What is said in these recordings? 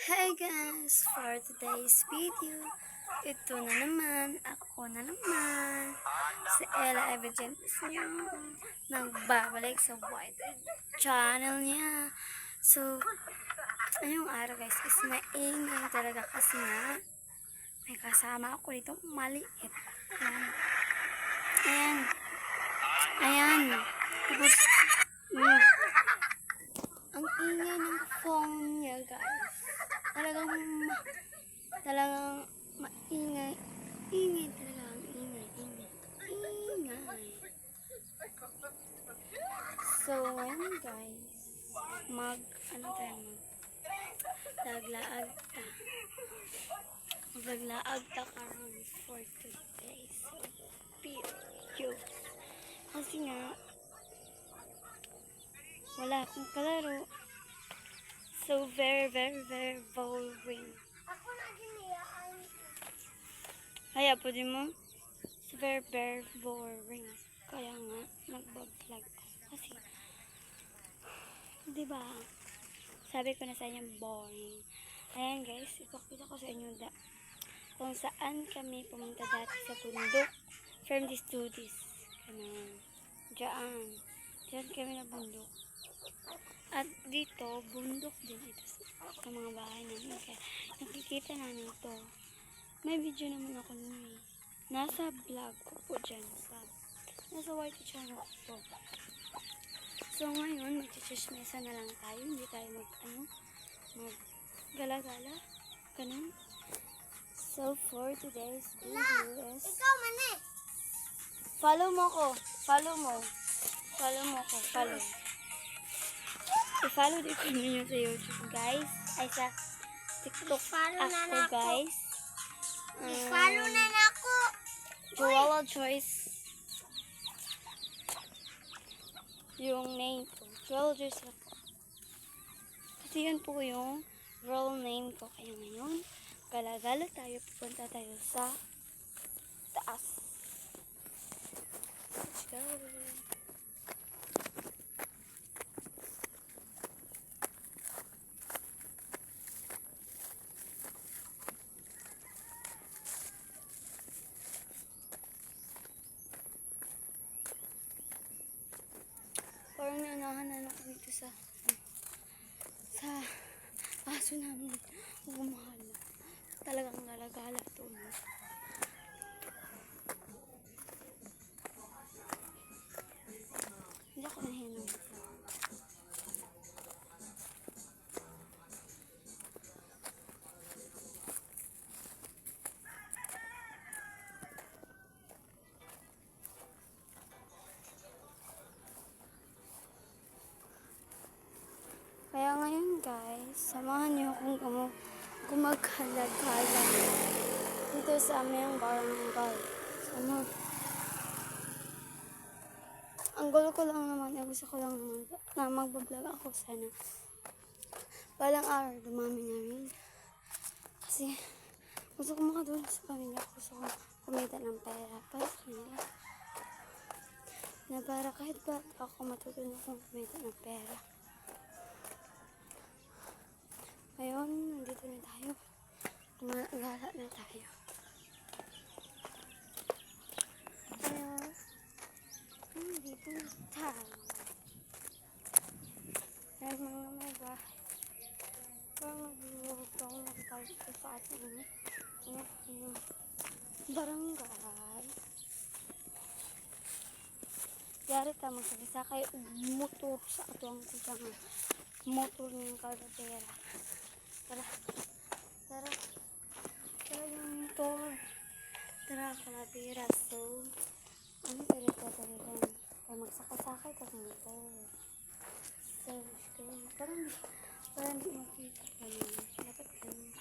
Hey guys! For today's video, ito na naman, ako na naman, si Ella Evigentis niyo, nagbabalik sa white channel niya. So, ngayong araw guys, is maingay talaga kasi nga, may kasama ako dito maliit. Ayan. Ayan. Tapos, ang ingay ng phone niya guys. Talagang maingay. Ingay talaga ang ingay. So, ngayon guys, maglaag ta karon for today's video. Kasi nga, wala akong kalaro. So, very boring. Kaya po din mo, it's very boring. Kaya nga, nagbablog ako. Kasi, diba, sabi ko na sa inyo, boring. Ayan guys, ipakita ko sa inyo kung saan kami pumunta dati sa bundok. From this to this. Diyan kami na bundok. At dito, bundok din ito sa mga bahay namin. Kaya nakikita namin ito. May video naman ako nun. Nasa vlog ko po dyan. Nasa white channel ko po. So ngayon, magchichismesa na lang tayo. Hindi tayo maggala-gala. Ganun. So for today's video is... Ikaw man eh! Follow mo ko. Follow. I-follow din ko ninyo sa YouTube, guys. Ay, sa TikTok ako, guys. I-follow na ako! Joella Joyce. Yung name ko. Joella Joyce lang po. Kasi yun po yung real name ko. Kaya ngayon, gala-gala tayo. Pupunta tayo sa taas. Let's go. Parang naunahan na ako dito sa aso namin. Mahal na. Talagang galagala ito. Hindi ako nahinang. Kaya ngayon guys, samahan niyo akong gumaghalag-halag dito sa aming barangay. Ang gulo ko lang naman, gusto ko lang naman na magbablog ako sana. Balang araw, dumami na rin. Kasi gusto ko makatulong sa pamilya ko. Gusto ko kumita ng pera para sa kanila. Na para kahit ba ako matutulong akong kumita ng pera. Ngayon, nandito na tayo. Gumagala na tayo. Kaya, nandito na tayo. Kaya mga bahay. Parang mag-iwag ako nakapalito sa ating barangay. Yari ka magsakay motor sa atuang kusang motor ng kalabera. Tara yung motor. Tara kalabera. So, ano talaga kaya magsakay-sakay ka ng motor. So, parang di makita ka naman. Dapat ganun.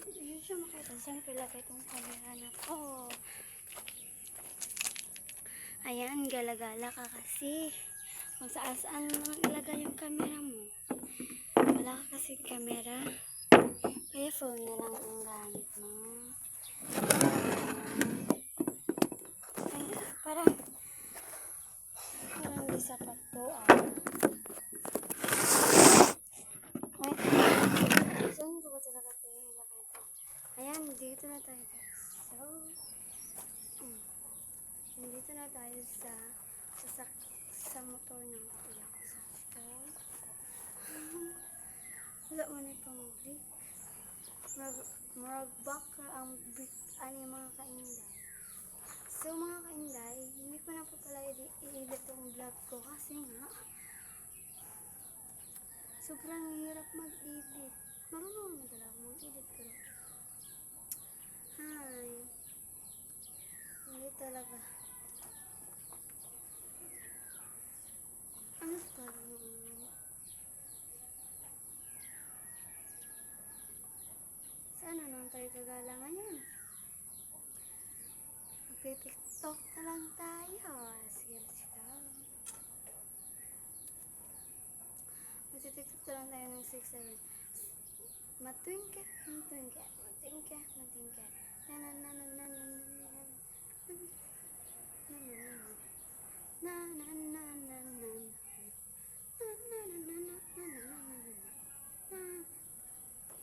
Yun siya makita. Saan pilagay itong camera na ko? Ayan, gala-gala ka kasi. Kung saan naman ilagay yung camera mo. Wala ka kasi camera. Kaya phone na lang ang gamit mo. Kaya parang di sapat to nandito na tayo guys. So, nandito na tayo sa motor ng kuya ko. So, wala mo na itong brick. Marag-back ang brick ani mga kainday. So mga kainday, hindi ko na po pala i-edit itong vlog ko kasi nga sobrang hirap mag-edit. Marunong naman talaga mag-edit pero hindi talaga. Ano pala saan na naman tayo kagalangan yan? Magpipiktok na lang tayo. Sige, let's go. Magpipiktok na lang tayo ng 6-7. Matwingke, matwingke, matwingke, matwingke.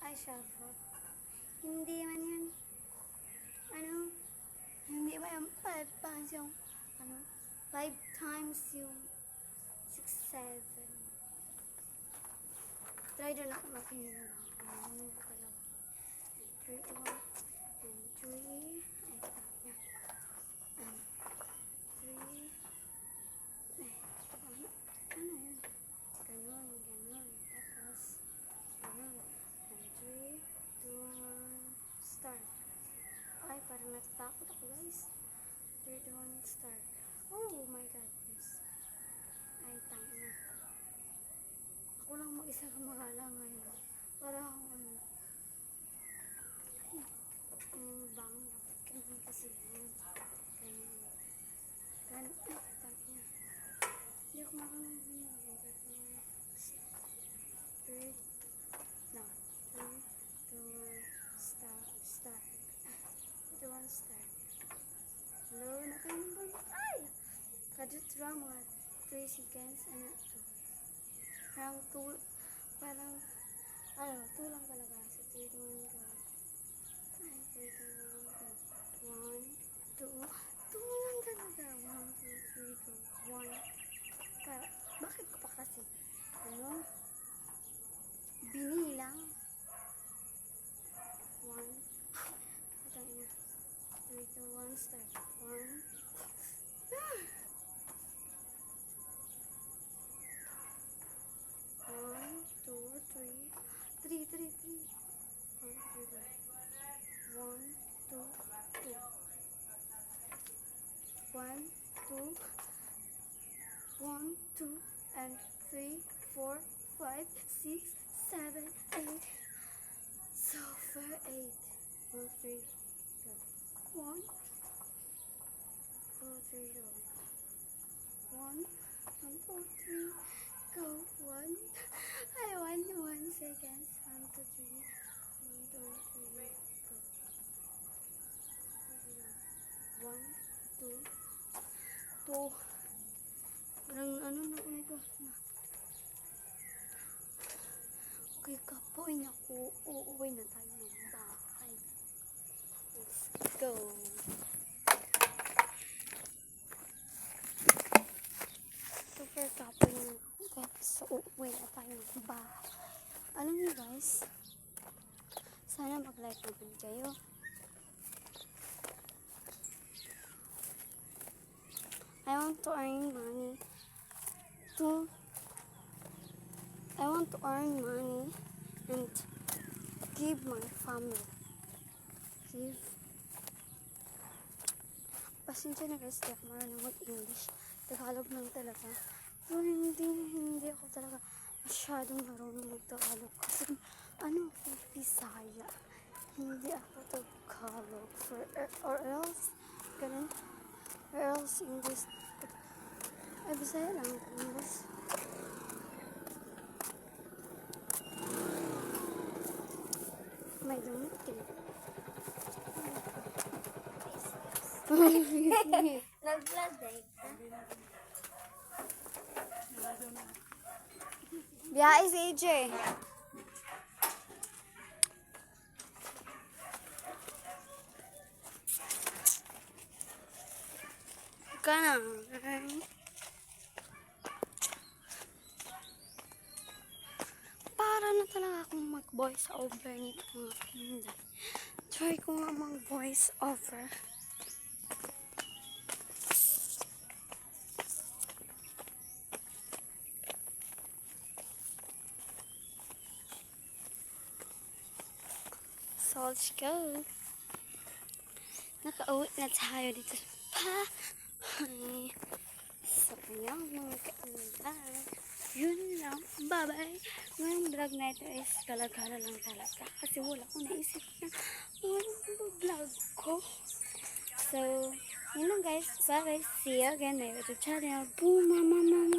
Ay, shuffle. Hindi man yun. Ano? Hindi ba yung 5 times yung 5 times yung 6, 7. Try doon ako makinig. Ano ba talaga? 3, 2, 1, and 3. Ay, stop na. 3. Ay, ano yun? Ganon, ganon. Tapos, ganon. And 3, 2, 1, start. Ay, parang natatakot ako guys. 3, 2, 1, start. Oh my god, guys. Ay, tang na. Ako lang mag-isa kamagala ngayon. Para akong ano. Ay, bang. Ganun kasi yun. Ganun. Ganun. Ay, tang na. Hindi ako marunong ganyan. 3, no. 3, 2, 1, start. Start. 3, 2, 1, start. Hello, nakalimban. Ay! Kaditra mga 3 seconds. Ano ito? Parang 2. Parang, 2 lang talaga. So, 3, 2, 1, go. Ay, 3, 2, 1, go. 1, 2. 2 lang talaga. 1, 2, 3, go. 1. Para, bakit ko pa kasi? Ano? Binilang. 1. Ito na. 3, 2, 1, start. 1. One, two, three. 3, 3, 3. 1, 2, 2. 1, 2. 1, 2, and 3, 4, 5, 6, 7, 8. So far 8. 1, 3, go. 1, 2, 3, go. 1, 2, 3, go. 1. I want 1 seconds. 1, 2, 3. 1, 2, 3, go. 1, 2, 2. Parang ano na ko nito. Okay, kapoy na ko. Uuwi na tayo ng bahay. Let's go. Super kapoy na ako. So, uuwi na tayo ng bahay. Alam niyo guys, sana mag-like naman kayo. I want to earn money and give my family. Pasensya na guys, di ako marunong mag-English. Tagalog lang talaga. Pero hindi ako talaga masyadong marunong mag-Tagalog. Kasi ako, Bisaya. Hindi ako Tagalog. Or else, ganun. Or else English. Ay, Bisaya lang ako, English. May dumating. Nag-vlog ka? Biyahe si AJ. ka na. Para na talaga akong mag-voice over nito mga pinday. Try ko nga mag-voice over. So, let's go. Nakauwi na tayo dito sa bahay. So, yun mga kainday. Yun lang. Bye-bye. Ngayong vlog na ito is galagala lang talaga. Kasi wala ko naisip na vlog ko. So, yun lang guys. Bye-bye. See you again. My YouTube channel. Boom, mama, mama.